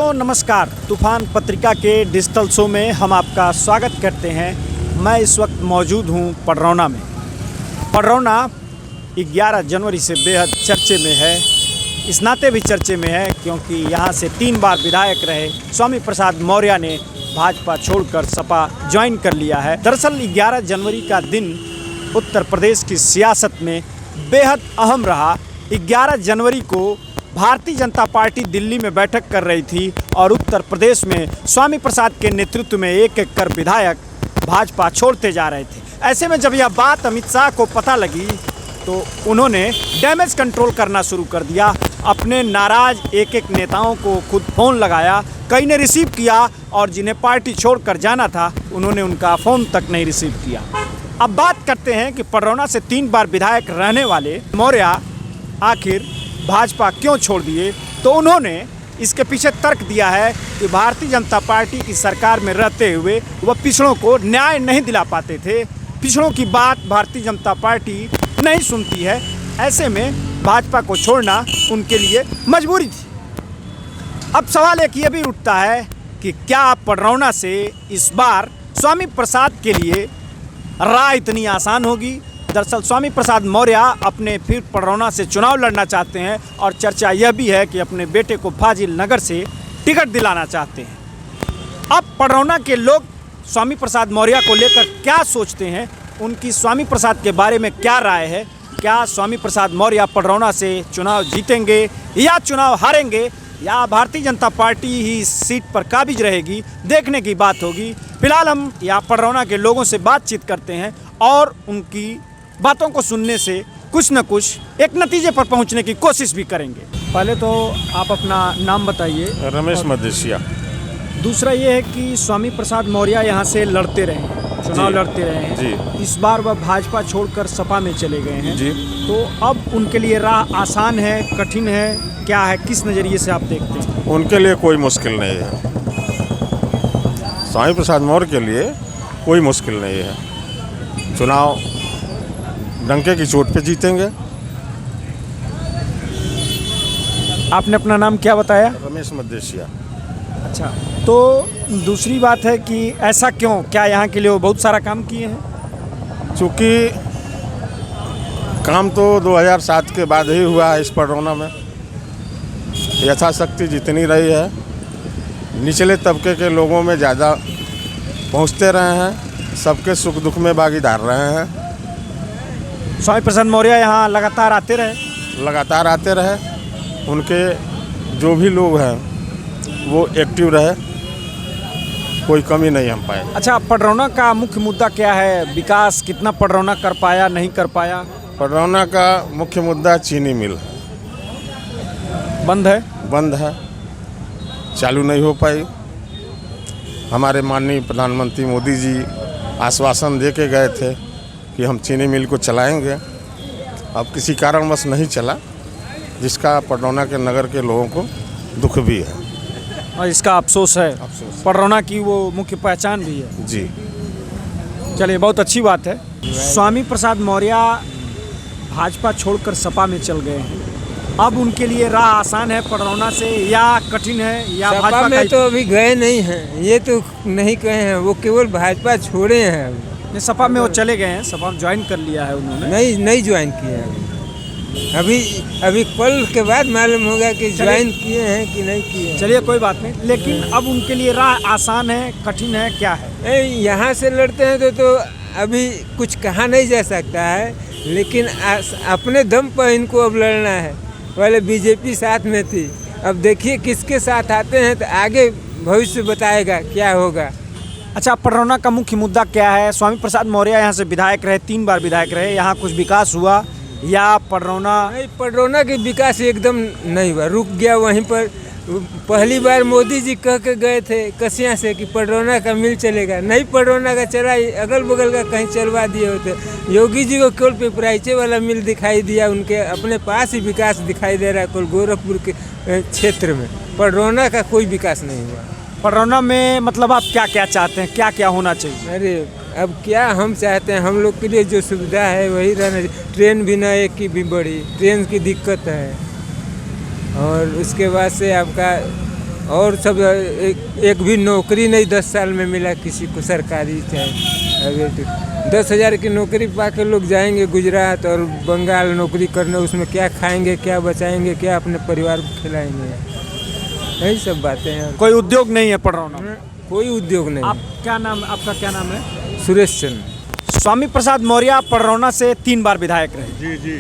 दोस्तों नमस्कार। तूफान पत्रिका के डिजिटल शो में हम आपका स्वागत करते हैं। मैं इस वक्त मौजूद हूं पडरौना में। पडरौना 11 जनवरी से बेहद चर्चे में है। इस नाते भी चर्चे में है क्योंकि यहां से 3 बार विधायक रहे स्वामी प्रसाद मौर्य ने भाजपा छोड़कर सपा ज्वाइन कर लिया है। दरअसल 11 जनवरी का दिन उत्तर प्रदेश की सियासत में बेहद अहम रहा। 11 जनवरी को भारतीय जनता पार्टी दिल्ली में बैठक कर रही थी और उत्तर प्रदेश में स्वामी प्रसाद के नेतृत्व में एक एक कर विधायक भाजपा छोड़ते जा रहे थे। ऐसे में जब यह बात अमित शाह को पता लगी तो उन्होंने डैमेज कंट्रोल करना शुरू कर दिया। अपने नाराज एक एक नेताओं को खुद फ़ोन लगाया, कई ने रिसीव किया और जिन्हें पार्टी छोड़कर जाना था उन्होंने उनका फ़ोन तक नहीं रिसीव किया। अब बात करते हैं कि पडरौना से 3 बार विधायक रहने वाले मौर्य आखिर भाजपा क्यों छोड़ दिए। तो उन्होंने इसके पीछे तर्क दिया है कि भारतीय जनता पार्टी की सरकार में रहते हुए वह पिछड़ों को न्याय नहीं दिला पाते थे। पिछड़ों की बात भारतीय जनता पार्टी नहीं सुनती है। ऐसे में भाजपा को छोड़ना उनके लिए मजबूरी थी। अब सवाल एक ये भी उठता है कि क्या पडरौना से इस बार स्वामी प्रसाद के लिए राह इतनी आसान होगी। दरअसल स्वामी प्रसाद मौर्य अपने फिर पडरौना से चुनाव लड़ना चाहते हैं और चर्चा यह भी है कि अपने बेटे को फाजिल नगर से टिकट दिलाना चाहते हैं। अब पडरौना के लोग स्वामी प्रसाद मौर्य को लेकर क्या सोचते हैं, उनकी स्वामी प्रसाद के बारे में क्या राय है, क्या स्वामी प्रसाद मौर्य पडरौना से चुनाव जीतेंगे या चुनाव हारेंगे या भारतीय जनता पार्टी ही इस सीट पर काबिज रहेगी, देखने की बात होगी। फिलहाल हम यहाँ पडरौना के लोगों से बातचीत करते हैं और उनकी बातों को सुनने से कुछ न कुछ एक नतीजे पर पहुंचने की कोशिश भी करेंगे। पहले तो आप अपना नाम बताइए। रमेश मदेशिया। दूसरा ये है कि स्वामी प्रसाद मौर्य यहाँ से लड़ते रहे, चुनाव लड़ते रहे हैं जी। इस बार वह भाजपा छोड़कर सपा में चले गए हैं जी। तो अब उनके लिए राह आसान है, कठिन है, क्या है, किस नज़रिए से आप देखते हैं? उनके लिए कोई मुश्किल नहीं है। स्वामी प्रसाद मौर्य के लिए कोई मुश्किल नहीं है। चुनाव डंके की चोट पे जीतेंगे। आपने अपना नाम क्या बताया? रमेश मदेशिया। अच्छा, तो दूसरी बात है कि ऐसा क्यों, क्या यहाँ के लिए वो बहुत सारा काम किए हैं? चूँकि काम तो 2007 के बाद ही हुआ है इस पडरौना में। यथाशक्ति जितनी रही है निचले तबके के लोगों में ज़्यादा पहुँचते रहे हैं, सबके सुख दुख में भागीदार रहे हैं। स्वामी प्रसाद मौर्य यहाँ लगातार आते रहे, उनके जो भी लोग हैं वो एक्टिव रहे, कोई कमी नहीं हम पाए। अच्छा, पडरौना का मुख्य मुद्दा क्या है? विकास कितना पडरौना कर पाया, नहीं कर पाया? पडरौना का मुख्य मुद्दा चीनी मिल बंद है, चालू नहीं हो पाई। हमारे माननीय प्रधानमंत्री मोदी जी आश्वासन दे के गए थे कि हम चीनी मिल को चलाएंगे। अब किसी कारणवश नहीं चला, जिसका पडरौना के नगर के लोगों को दुख भी है और इसका अफसोस है। पडरौना की वो मुख्य पहचान भी है जी। चलिए, बहुत अच्छी बात है। स्वामी प्रसाद मौर्य भाजपा छोड़कर सपा में चल गए हैं। अब उनके लिए राह आसान है पडरौना से या कठिन है या सपा भाजपा में तो अभी गए नहीं हैं, ये तो नहीं कहे हैं, वो केवल भाजपा छोड़े हैं। सपा में वो चले गए हैं, सपा में ज्वाइन कर लिया है उन्होंने। नहीं ज्वाइन किया है। अभी पल के बाद मालूम होगा कि ज्वाइन किए हैं कि नहीं किए हैं। चलिए, कोई बात नहीं, लेकिन अब उनके लिए राह आसान है, कठिन है, क्या है? यहाँ से लड़ते हैं तो अभी कुछ कहा नहीं जा सकता है, लेकिन अपने दम पर इनको अब लड़ना है। पहले बीजेपी साथ में थी, अब देखिए किसके साथ आते हैं, तो आगे भविष्य बताएगा क्या होगा। अच्छा, पडरौना का मुख्य मुद्दा क्या है? स्वामी प्रसाद मौर्य यहाँ से विधायक रहे, 3 बार विधायक रहे, यहाँ कुछ विकास हुआ या पडरौना के विकास एकदम नहीं हुआ, रुक गया वहीं पर। पहली बार मोदी जी कह के गए थे कसिया से कि पडरौना का मिल चलेगा, नहीं पडरौना का चला, अगल बगल का कहीं चलवा दिए होते। योगी जी को केवल पिपराइचे वाला मिल दिखाई दिया, उनके अपने पास ही विकास दिखाई दे रहा है, केवल गोरखपुर के क्षेत्र में। पडरौना का कोई विकास नहीं हुआ। पडरौना में मतलब आप क्या क्या चाहते हैं, क्या क्या होना चाहिए? अरे अब क्या हम चाहते हैं, हम लोग के लिए जो सुविधा है वही रहना चाहिए। ट्रेन भी ना एक की भी बड़ी, ट्रेन की दिक्कत है। और उसके बाद से आपका और सब एक भी नौकरी नहीं 10 साल में मिला किसी को सरकारी। चाहे अगर 10,000 की नौकरी पा के लोग जाएंगे गुजरात और बंगाल नौकरी करने, उसमें क्या खाएंगे, क्या बचाएंगे, क्या अपने परिवार को खिलाएंगे, यही सब बातें हैं। कोई उद्योग नहीं है पडरौना में? कोई उद्योग नहीं। आपका क्या नाम है? सुरेश चंद्र। स्वामी प्रसाद मौर्य पडरौना से 3 बार विधायक रहे। जी जी।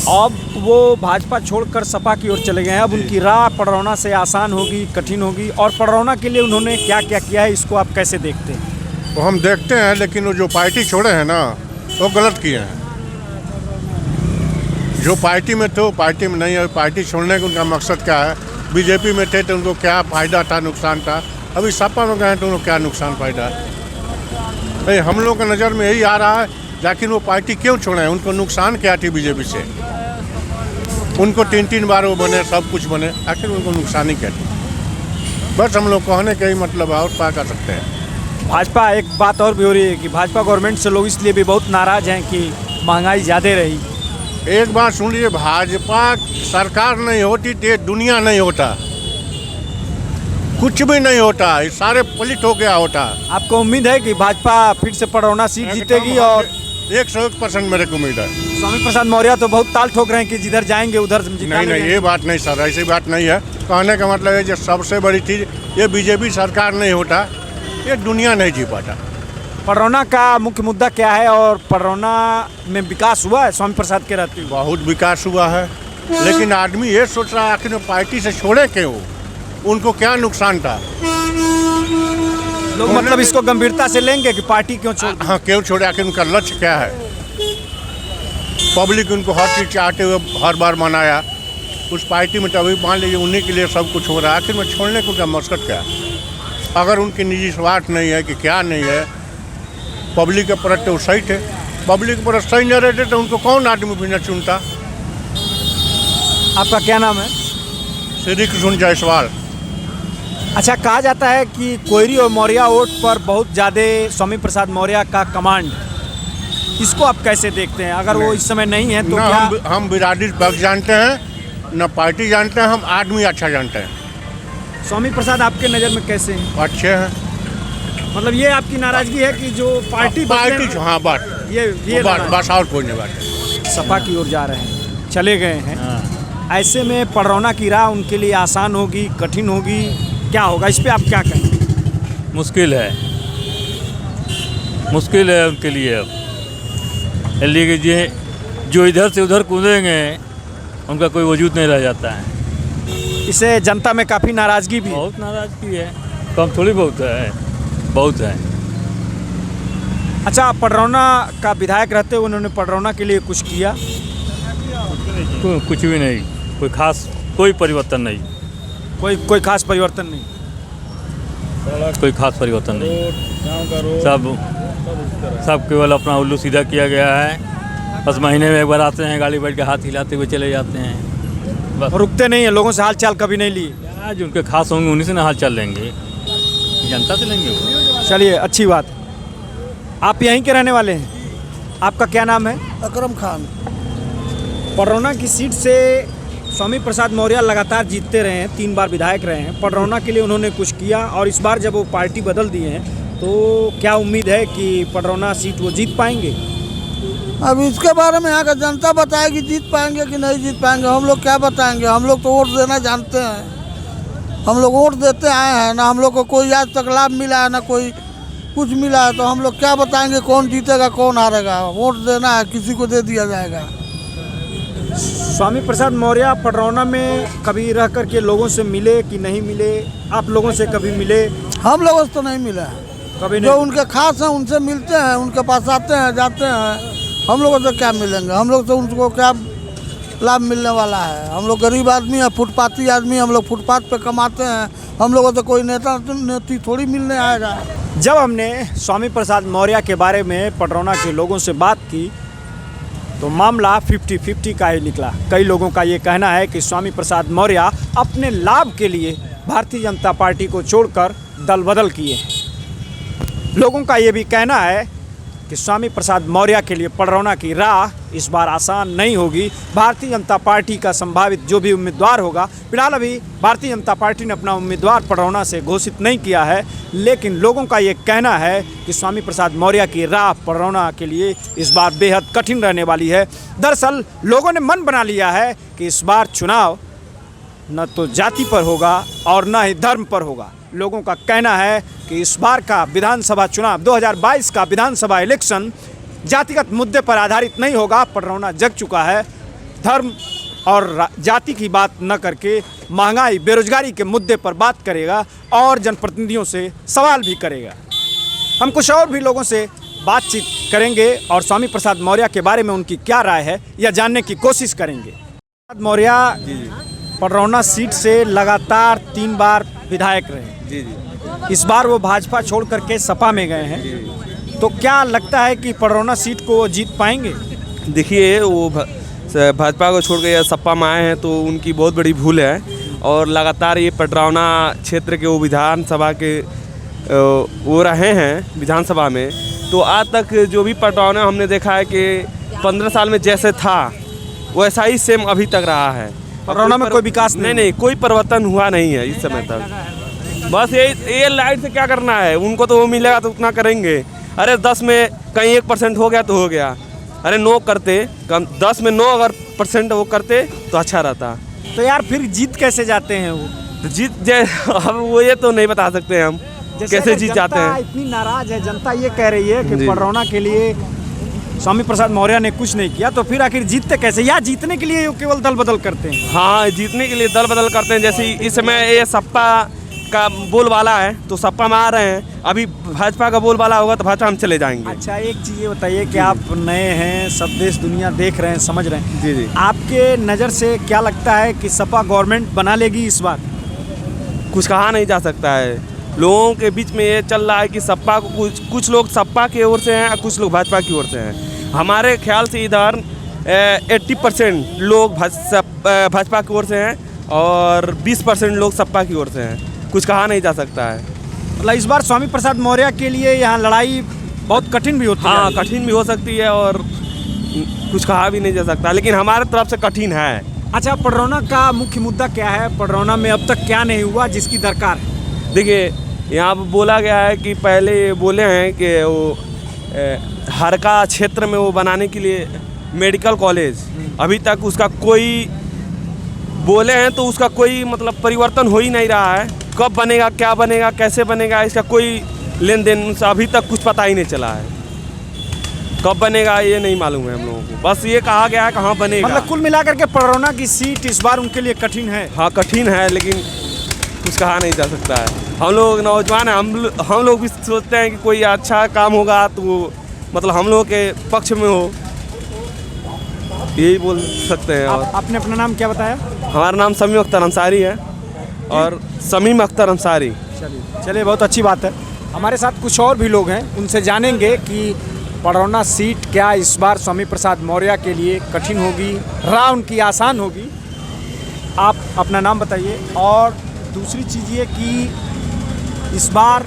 अब वो भाजपा छोड़कर सपा की ओर चले गए हैं। अब उनकी राह पडरौना से आसान होगी, कठिन होगी, और पडरौना के लिए उन्होंने क्या क्या किया है, इसको आप कैसे देखते हैं? तो हम देखते हैं, लेकिन वो जो पार्टी छोड़े हैं ना, वो गलत किए हैं। जो पार्टी में थे वो पार्टी में नहीं है। पार्टी छोड़ने का उनका मकसद क्या है? बीजेपी में थे तो उनको क्या फ़ायदा था, नुकसान था? अभी सपा में गए तो उनको क्या नुकसान फ़ायदा है? भाई हम लोग का नज़र में यही आ रहा है, लेकिन वो पार्टी क्यों छोड़े हैं? उनको नुकसान क्या थी बीजेपी से? उनको 3 बार वो बने, सब कुछ बने, आखिर उनको नुकसान ही क्या थी? बस हम लोग कहने का ही मतलब है, और क्या कर सकते हैं। भाजपा, एक बात और भी हो रही है कि भाजपा गवर्नमेंट से लोग इसलिए भी बहुत नाराज़ हैं कि महंगाई ज़्यादा रही। एक बात सुन लीजिए, भाजपा सरकार नहीं होती तो ये दुनिया नहीं होता, कुछ भी नहीं होता, ये सारे पलिट हो गया होता। आपको उम्मीद है कि भाजपा फिर से पडरौना सीट जीतेगी? और 101% मेरे को उम्मीद है। स्वामी प्रसाद मौर्य तो बहुत ताल ठोक रहे हैं कि जिधर जाएंगे उधर नहीं नहीं, ये बात नहीं सर, ऐसी बात नहीं है। कहने का मतलब है जो सबसे बड़ी चीज़, ये बीजेपी सरकार नहीं होता, ये दुनिया नहीं जी पाता। पडरौना का मुख्य मुद्दा क्या है, और पडरौना में विकास हुआ है स्वामी प्रसाद के रहते हुए? बहुत विकास हुआ है, लेकिन आदमी ये सोच रहा है आखिर पार्टी से छोड़े क्यों, उनको क्या नुकसान था? लोग मतलब इसको गंभीरता से लेंगे कि पार्टी क्यों छोड़? हाँ, क्यों छोड़े? आखिर उनका लक्ष्य क्या है? पब्लिक उनको हर चीज़ चाहते हुए हर बार मनाया उस पार्टी में, तभी मान लीजिए उन्हीं के लिए सब कुछ हो रहा है। आखिर में छोड़ने को उनका मकसद क्या है? अगर उनकी निजी स्वार्थ नहीं है कि क्या नहीं है, पब्लिक के प्रति तो सही थे, पब्लिक के प्रति सही नहीं रहते तो उनको कौन आदमी भी न चुनता। आपका क्या नाम है? श्री कृष्ण जायसवाल। अच्छा, कहा जाता है कि कोयरी और मौर्य वोट पर बहुत ज़्यादा स्वामी प्रसाद मौर्य का कमांड, इसको आप कैसे देखते हैं? अगर वो इस समय नहीं है तो ना क्या? हम बिरादरी पक्ष जानते हैं, न पार्टी जानते हैं, हम आदमी अच्छा जानते हैं। स्वामी प्रसाद आपके नज़र में कैसे हैं? अच्छे हैं। मतलब ये आपकी नाराज़गी है कि जो पार्टी हाँ, बात ये बस और कोई नहीं बात। सपा की ओर जा रहे हैं, चले गए हैं। ऐसे में पडरौना की राह उनके लिए आसान होगी, कठिन होगी, क्या होगा? इस पे आप क्या कहें? मुश्किल है उनके लिए। अब लीजिए, जो इधर से उधर कूदेंगे उनका कोई वजूद नहीं रह जाता है। इससे जनता में काफ़ी नाराज़गी भी है। बहुत नाराज़गी है, कम थोड़ी बहुत है, बहुत है। अच्छा, पडरौना का विधायक रहते हुए उन्होंने पडरौना के लिए कुछ किया? कुछ भी नहीं, कोई परिवर्तन नहीं, कोई खास परिवर्तन नहीं, कोई खास परिवर्तन नहीं। सब केवल अपना उल्लू सीधा किया गया है। बस महीने में एक बार आते हैं, गाड़ी बैठ के हाथ हिलाते हुए चले जाते हैं, बस। रुकते नहीं है, लोगों से हाल चाल कभी नहीं लिए? आज उनके खास होंगे उन्हीं से ना हाल चाल लेंगे, जनता से लेंगे वो। चलिए, अच्छी बात है। आप यहीं के रहने वाले हैं? आपका क्या नाम है? अकरम खान। पडरौना की सीट से स्वामी प्रसाद मौर्य लगातार जीतते रहे हैं, 3 बार विधायक रहे हैं। पडरौना के लिए उन्होंने कुछ किया, और इस बार जब वो पार्टी बदल दिए हैं तो क्या उम्मीद है कि पडरौना सीट वो जीत पाएंगे? अब इसके बारे में यहाँ का जनता बताएगी जीत पाएंगे कि नहीं जीत पाएंगे। हम लोग क्या बताएंगे? हम लोग तो वोट देना जानते हैं, हम लोग वोट देते आए हैं ना। हम लोग को कोई आज तक लाभ मिला है ना कोई कुछ मिला है, तो हम लोग क्या बताएंगे कौन जीतेगा कौन हारेगा? वोट देना है, किसी को दे दिया जाएगा। स्वामी प्रसाद मौर्य पडरौना में कभी रह कर के लोगों से मिले कि नहीं मिले? आप लोगों से कभी मिले? हम लोगों से तो नहीं मिला है, कभी जो नहीं। उनके खास हैं उनसे मिलते हैं, उनके पास आते हैं जाते हैं। हम लोगों से क्या मिलेंगे? हम लोग से उनको क्या लाभ मिलने वाला है? हम लोग गरीब आदमी हैं, फुटपाथी आदमी, हम लोग फुटपाथ पे कमाते हैं। हम लोगों से कोई नेती थोड़ी मिलने आएगा। जब हमने स्वामी प्रसाद मौर्य के बारे में पडरौना के लोगों से बात की तो मामला 50-50 का ही निकला। कई लोगों का ये कहना है कि स्वामी प्रसाद मौर्य अपने लाभ के लिए भारतीय जनता पार्टी को छोड़कर दल बदल किए। लोगों का ये भी कहना है कि स्वामी प्रसाद मौर्य के लिए पडरौना की राह इस बार आसान नहीं होगी। भारतीय जनता पार्टी का संभावित जो भी उम्मीदवार होगा, फिलहाल अभी भारतीय जनता पार्टी ने अपना उम्मीदवार पडरौना से घोषित नहीं किया है, लेकिन लोगों का ये कहना है कि स्वामी प्रसाद मौर्य की राह पडरौना के लिए इस बार बेहद कठिन रहने वाली है। दरअसल लोगों ने मन बना लिया है कि इस बार चुनाव न तो जाति पर होगा और न ही धर्म पर होगा। लोगों का कहना है कि इस बार का विधानसभा चुनाव 2022 का विधानसभा इलेक्शन जातिगत मुद्दे पर आधारित नहीं होगा। पडरौना जग चुका है, धर्म और जाति की बात न करके महंगाई बेरोजगारी के मुद्दे पर बात करेगा और जनप्रतिनिधियों से सवाल भी करेगा। हम कुछ और भी लोगों से बातचीत करेंगे और स्वामी प्रसाद मौर्य के बारे में उनकी क्या राय है यह जानने की कोशिश करेंगे। प्रसाद मौर्य पडरौना सीट से लगातार 3 बार विधायक रहे। इस बार वो भाजपा छोड़ करके सपा में गए हैं, तो क्या लगता है कि पडरौना सीट को जीत पाएंगे? देखिए, वो भाजपा को छोड़ के सपा में आए हैं तो उनकी बहुत बड़ी भूल है, और लगातार ये पडरौना क्षेत्र के वो विधानसभा के वो रहे हैं विधानसभा में, तो आज तक जो भी पडरौना हमने देखा है कि 15 साल में जैसे था वैसा ही सेम अभी तक रहा है। पडरौना में कोई विकास नहीं, कोई परिवर्तन हुआ नहीं है इस समय तक। बस ये लाइट से क्या करना है, उनको तो वो मिलेगा तो उतना करेंगे। अरे 10 में कहीं 1% हो गया तो हो गया, अरे 9 करते कम, 10 में 9 अगर % वो करते तो अच्छा रहता। तो यार फिर जीत कैसे जाते हैं वो? तो जीत अब वो ये तो नहीं बता सकते हम कैसे जीत जाते हैं। इतनी नाराज है जनता, ये कह रही है कि पडरौना के लिए स्वामी प्रसाद मौर्य ने कुछ नहीं किया, तो फिर आखिर जीतते कैसे? या जीतने के लिए केवल दल बदल करते हैं? हाँ, जीतने के लिए दल बदल करते हैं। जैसे इस समय ये सपा का बोलबाला है तो सपा में आ रहे हैं, अभी भाजपा का बोलबाला होगा तो भाजपा में चले जाएंगे। अच्छा, एक चीज़ ये बताइए कि आप नए हैं, सब देश दुनिया देख रहे हैं, समझ रहे हैं, जी, आपके नज़र से क्या लगता है कि सपा गवर्नमेंट बना लेगी इस बार? कुछ कहा नहीं जा सकता है। लोगों के बीच में ये चल रहा है कि सपा को कुछ लोग सपा की ओर से हैं और कुछ लोग भाजपा की ओर से हैं। हमारे ख्याल से इधर 80% लोग भाजपा की ओर से हैं और 20% लोग सपा की ओर से हैं। कुछ कहा नहीं जा सकता है। मतलब इस बार स्वामी प्रसाद मौर्य के लिए यहाँ लड़ाई बहुत कठिन भी होती है। हाँ, कठिन भी हो सकती है और कुछ कहा भी नहीं जा सकता, लेकिन हमारे तरफ से कठिन है। अच्छा, पडरौना का मुख्य मुद्दा क्या है? पडरौना में अब तक क्या नहीं हुआ जिसकी दरकार है? देखिए, यहाँ पर बोला गया है कि पहले बोले हैं कि वो हरका क्षेत्र में वो बनाने के लिए मेडिकल कॉलेज, अभी तक उसका कोई बोले हैं तो उसका कोई मतलब परिवर्तन हो ही नहीं रहा है। कब बनेगा, क्या बनेगा, कैसे बनेगा, इसका कोई लेन देन अभी तक कुछ पता ही नहीं चला है। कब बनेगा ये नहीं मालूम है हम लोगों को, बस ये कहा गया है कहाँ बनेगा। मतलब कुल मिलाकर के पडरौना की सीट इस बार उनके लिए कठिन है। हाँ, कठिन है, लेकिन कुछ कहा नहीं जा सकता है। हम लोग नौजवान हैं, हम लोग भी सोचते हैं कि कोई अच्छा काम होगा तो मतलब हम लोगों के पक्ष में हो, यही बोल सकते हैं। और आपने अपना नाम क्या बताया? हमारा नाम समीम अख्तर अंसारी है और समीम अख्तर अंसारी। चलिए, बहुत अच्छी बात है। हमारे साथ कुछ और भी लोग हैं, उनसे जानेंगे कि पडरौना सीट क्या इस बार स्वामी प्रसाद मौर्य के लिए कठिन होगी, राह उनकी आसान होगी। आप अपना नाम बताइए। और दूसरी चीज़ ये कि इस बार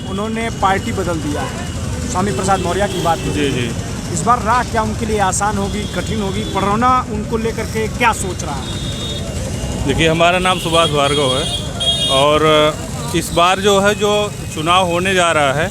उन्होंने पार्टी बदल दिया है, स्वामी प्रसाद मौर्य की बात जी जी, इस बार राह क्या उनके लिए आसान होगी, कठिन होगी? पडरौना उनको लेकर के क्या सोच रहा है? देखिए, हमारा नाम सुभाष भार्गव है और इस बार जो है जो चुनाव होने जा रहा है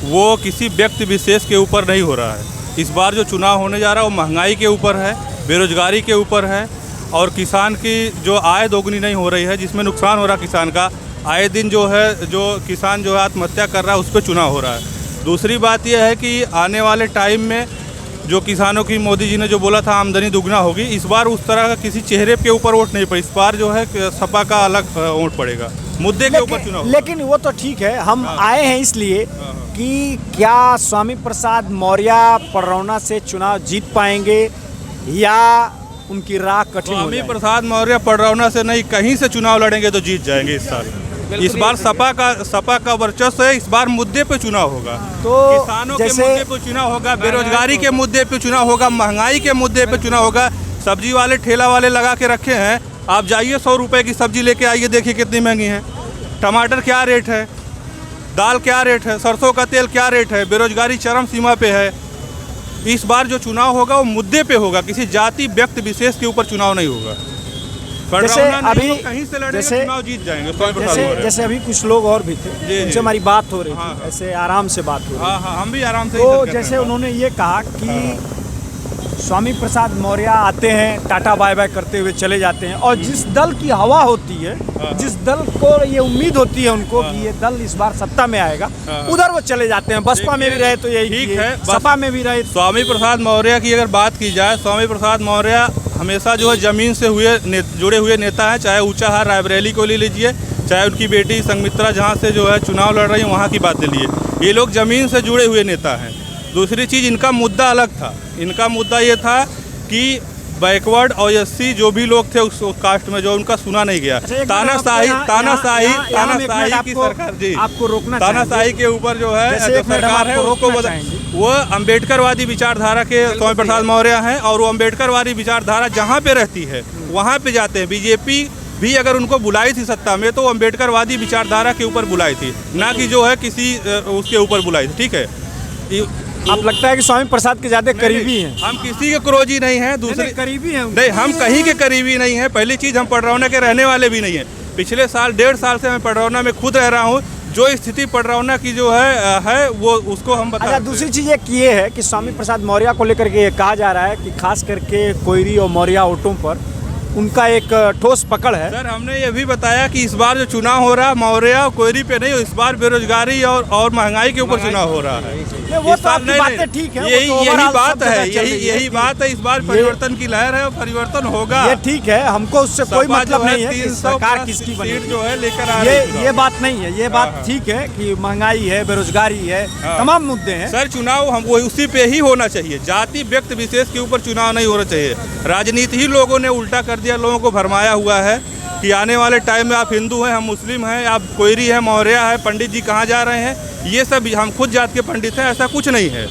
वो किसी व्यक्ति विशेष के ऊपर नहीं हो रहा है। इस बार जो चुनाव होने जा रहा है वो महंगाई के ऊपर है, बेरोजगारी के ऊपर है और किसान की जो आय दोगुनी नहीं हो रही है, जिसमें नुकसान हो रहा है किसान का। आए दिन जो है जो किसान जो है आत्महत्या कर रहा है, उस पर चुनाव हो रहा है। दूसरी बात यह है कि आने वाले टाइम में जो किसानों की मोदी जी ने जो बोला था आमदनी दुगना होगी, इस बार उस तरह का किसी चेहरे के ऊपर वोट नहीं पड़ी। इस बार जो है सपा का अलग वोट पड़ेगा, मुद्दे के ऊपर चुनाव। लेकिन वो तो ठीक है, हम आए हैं इसलिए कि क्या स्वामी प्रसाद मौर्य पडरौना से चुनाव जीत पाएंगे या उनकी राह कठिन हो जाएगी? स्वामी प्रसाद मौर्य पडरौना से नहीं, कहीं से चुनाव लड़ेंगे तो जीत जाएंगे इस साल। इस बार सपा का वर्चस्व है। इस बार मुद्दे पे चुनाव होगा, तो किसानों के मुद्दे पे चुनाव होगा, बेरोजगारी के मुद्दे पे चुनाव होगा, महंगाई के मुद्दे पे चुनाव होगा। सब्जी वाले ठेला वाले लगा के रखे हैं, आप जाइए 100 रुपये की सब्जी लेके आइए, देखिए कितनी महंगी है। टमाटर क्या रेट है, दाल क्या रेट है, सरसों का तेल क्या रेट है, बेरोजगारी चरम सीमा पे है। इस बार जो चुनाव होगा वो मुद्दे पे होगा, किसी जाति व्यक्ति विशेष के ऊपर चुनाव नहीं होगा। जैसे अभी कहीं से लड़ेंगे, जैसे चुनाव जीत जाएंगे स्वामी प्रसाद मौर्य। जैसे अभी कुछ लोग और भी थे जी। उनसे हमारी बात हो रही हाँ, थी, हाँ। ऐसे आराम से बात हो रही हाँ हाँ, हम भी आराम से ही तो कर रहे जैसे हैं। उन्होंने ये कहा कि स्वामी प्रसाद मौर्य आते हैं, टाटा बाय बाय करते हुए चले जाते हैं, और जिस दल की हवा होती है, जिस दल को ये उम्मीद होती है उनको कि ये दल इस बार सत्ता में आएगा, उधर वो चले जाते हैं। बसपा में भी रहे तो यही ठीक किए, है, बस- सपा में भी रहे। स्वामी प्रसाद मौर्य की अगर बात की जाए, स्वामी प्रसाद मौर्य हमेशा जो है ज़मीन से जुड़े हुए नेता हैं। चाहे ऊंचाहार रायबरेली को ले लीजिए, चाहे उनकी बेटी संघमित्रा जहाँ से जो है चुनाव लड़ रही है वहाँ की बात ले लीजिए, ये लोग ज़मीन से जुड़े हुए नेता हैं। दूसरी चीज़, इनका मुद्दा अलग था। इनका मुद्दा ये था कि बैकवर्ड और एससी जो भी लोग थे उस कास्ट में, जो उनका सुना नहीं गया। तानाशाही की सरकार जी, आपको रोकना तानाशाही के ऊपर जो है जैसे जो एक मैडम सरकार है आपको उसको रोकना चाहेंगे। वो अम्बेडकरवादी विचारधारा के स्वामी प्रसाद मौर्य हैं, और वो अम्बेडकरवादी विचारधारा जहाँ पे रहती है वहाँ पे जाते हैं। बीजेपी भी अगर उनको बुलाई थी सत्ता में तो अम्बेडकरवादी विचारधारा के ऊपर बुलाई थी, ना कि जो है किसी उसके ऊपर बुलाई थी। ठीक है, आप लगता है कि स्वामी प्रसाद के ज्यादा करीबी हैं? हम किसी के क्रोजी नहीं हैं, दूसरे करीबी हैं। नहीं, हम कहीं के करीबी नहीं हैं। पहली चीज़, हम पडरौना के रहने वाले भी नहीं हैं। पिछले साल 1.5 साल से मैं पडरौना में खुद रह रहा हूँ। जो स्थिति पडरौना की जो है वो उसको हम बता। अच्छा, दूसरी चीज़ एक ये है कि स्वामी प्रसाद मौर्य को लेकर के ये कहा जा रहा है कि खास करके कोयरी और मौर्य ऑटो पर उनका एक ठोस पकड़ है। सर, हमने ये भी बताया कि इस बार जो चुनाव हो रहा है मौर्य और कोयरी पे नहीं, इस बार बेरोजगारी और महंगाई के ऊपर चुनाव हो रहा है। वो तो आपकी बातें ठीक है, यही वो तो overall बात सब है, जगह चल रही है। यही बात है। इस बार परिवर्तन की लहर है और परिवर्तन होगा। ये ठीक है, हमको उससे कोई सपा मतलब जो है नहीं है कि 300 सरकार किसकी बनी। सीट जो है लेकर आ रही है। ये बात नहीं है, ये बात ठीक है कि महंगाई है, बेरोजगारी है, तमाम मुद्दे हैं। सर, चुनाव हम वो उसी पे ही होना चाहिए। जाति व्यक्ति विशेष के ऊपर चुनाव नहीं होना चाहिए। राजनीति ही लोगों ने उल्टा कर दिया, लोगों को भरमाया हुआ है कि आने वाले टाइम में आप हिंदू हैं, हम मुस्लिम हैं, आप कोयरी है, मौर्य है, पंडित जी कहाँ जा रहे हैं। ये सब हम खुद जात के पंडित हैं, ऐसा कुछ नहीं है।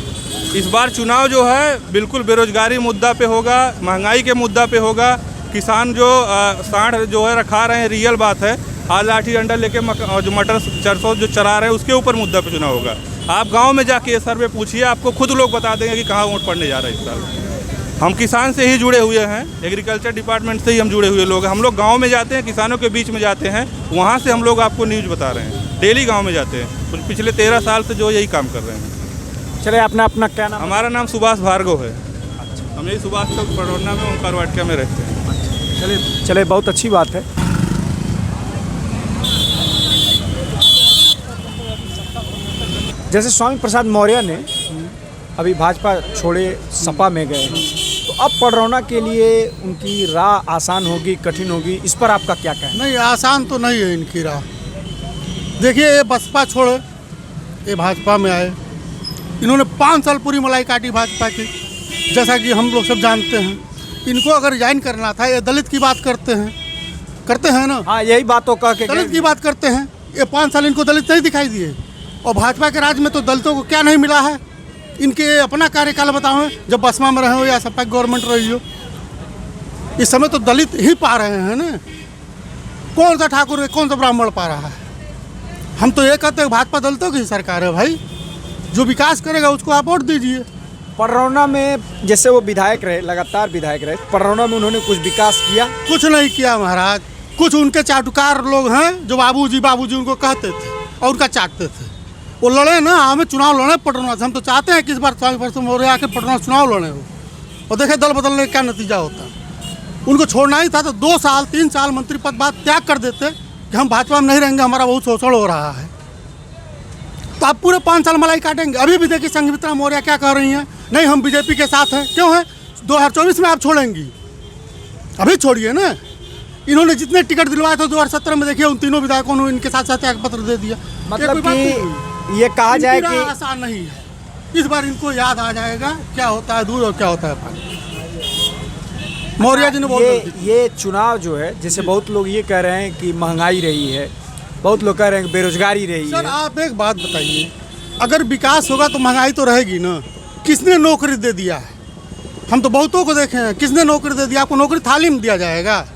इस बार चुनाव जो है बिल्कुल बेरोजगारी मुद्दा पे होगा, महंगाई के मुद्दा पे होगा। किसान जो सांड जो है रखा रहे हैं, रियल बात है। आज लाठी डंडा लेके जो मटर सरसों जो चरा रहे हैं उसके ऊपर मुद्दा पे चुनाव होगा। आप गांव में जाके सर्वे पूछिए, आपको खुद लोग बता देंगे कि कहाँ वोट पड़ने जा रहा है इस साल। हम किसान से ही जुड़े हुए हैं, एग्रीकल्चर डिपार्टमेंट से ही हम जुड़े हुए लोग हैं। हम लोग गांव में जाते हैं, किसानों के बीच में जाते हैं, वहाँ से हम लोग आपको न्यूज़ बता रहे हैं। डेली गांव में जाते हैं, पिछले 13 साल से जो यही काम कर रहे हैं। चले, अपना क्या नाम? हमारा नाम सुभाष भार्गव है। हम यही सुभाष चौक पडरौना में ओंकार वाटिका में रहते हैं। चले, बहुत अच्छी बात है। जैसे स्वामी प्रसाद मौर्य ने अभी भाजपा छोड़े सपा में गए, तो अब पडरौना के लिए उनकी राह आसान होगी, कठिन होगी, इस पर आपका क्या कहना? नहीं, आसान तो नहीं है इनकी राह। देखिए, ये बसपा छोड़े ये भाजपा में आए, इन्होंने 5 साल पूरी मलाई काटी भाजपा की, जैसा कि हम लोग सब जानते हैं। इनको अगर रिजाइन करना था, ये दलित की बात करते हैं ना। हाँ, यही बातों कह के दलित की बात करते हैं। ये 5 साल इनको दलित नहीं दिखाई दिए, और भाजपा के राज में तो दलितों को क्या नहीं मिला है। इनके अपना कार्यकाल बताओ, जब बसपा में रहे हो या सपा की गवर्नमेंट रही हो, इस समय तो दलित ही पा रहे हैं ना। कौन सा ठाकुर है, कौन सा ब्राह्मण पा रहा है? हम तो ये कहते हैं भाजपा दलितों की सरकार है भाई, जो विकास करेगा उसको आप वोट दीजिए। पडरौना में जैसे वो विधायक रहे, लगातार विधायक रहे, पडरौना में उन्होंने कुछ विकास किया? कुछ नहीं किया महाराज। कुछ उनके चाटुकार लोग हैं जो बाबूजी उनको कहते थे और उनका चाटते थे। वो लड़े ना, हमें चुनाव लड़े पडरौना से। हम तो चाहते हैं कि इस बार स्वामी प्रसाद मौर्य आके पडरौना चुनाव लड़े हो, और देखे दल बदलने का क्या नतीजा होता है। उनको छोड़ना ही था तो 2 साल 3 साल मंत्री पद बाद त्याग कर देते कि हम भाजपा में नहीं रहेंगे, हमारा बहुत शोषण हो रहा है। तो आप पूरे 5 साल मलाई काटेंगे। अभी भी देखिए संघमित्रा मौर्य क्या कह रही हैं, नहीं हम बीजेपी के साथ हैं। क्यों है? 2024 में आप छोड़ेंगी, अभी छोड़िए ना। इन्होंने जितने टिकट दिलवाए थे 2017 में, देखिए उन तीनों विधायकों ने इनके साथ त्याग पत्र दे दिया। मतलब कि ये कहा जाए कि आसान नहीं है। इस बार इनको याद आ जाएगा क्या होता है दूध और क्या होता है पानी। मौर्य जी ने ये चुनाव जो है, जैसे बहुत लोग ये कह रहे हैं कि महंगाई रही है, बहुत लोग कह रहे हैं कि बेरोजगारी रही सर, है। आप एक बात बताइए, अगर विकास होगा तो महंगाई तो रहेगी ना। किसने नौकरी दे दिया है? हम तो बहुतों को देखे हैं। किसने नौकरी दे दिया? आपको नौकरी थाली में दिया जाएगा।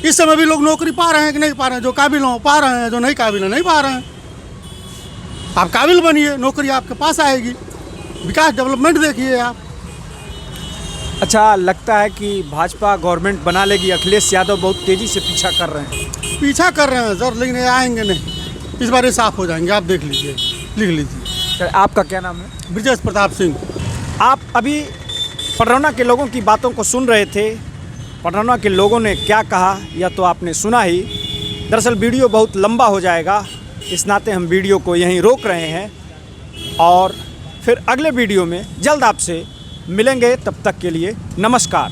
इस समय भी लोग नौकरी पा रहे हैं कि नहीं पा रहे हैं? जो काबिल हों पा रहे हैं, जो नहीं काबिल हैं नहीं पा रहे हैं। आप काबिल बनिए, नौकरी आपके पास आएगी। विकास डेवलपमेंट देखिए आप। अच्छा, लगता है कि भाजपा गवर्नमेंट बना लेगी। अखिलेश यादव बहुत तेज़ी से पीछा कर रहे हैं। पीछा कर रहे हैं सर, लेकिन ये आएंगे नहीं। इस बार ये साफ हो जाएंगे, आप देख लीजिए, लिख लीजिए। सर, आपका क्या नाम है? ब्रजेश प्रताप सिंह। आप अभी पडरौना के लोगों की बातों को सुन रहे थे। पडरौना के लोगों ने क्या कहा यह तो आपने सुना ही। दरअसल वीडियो बहुत लंबा हो जाएगा, इस नाते हम वीडियो को यहीं रोक रहे हैं और फिर अगले वीडियो में जल्द आपसे मिलेंगे। तब तक के लिए नमस्कार।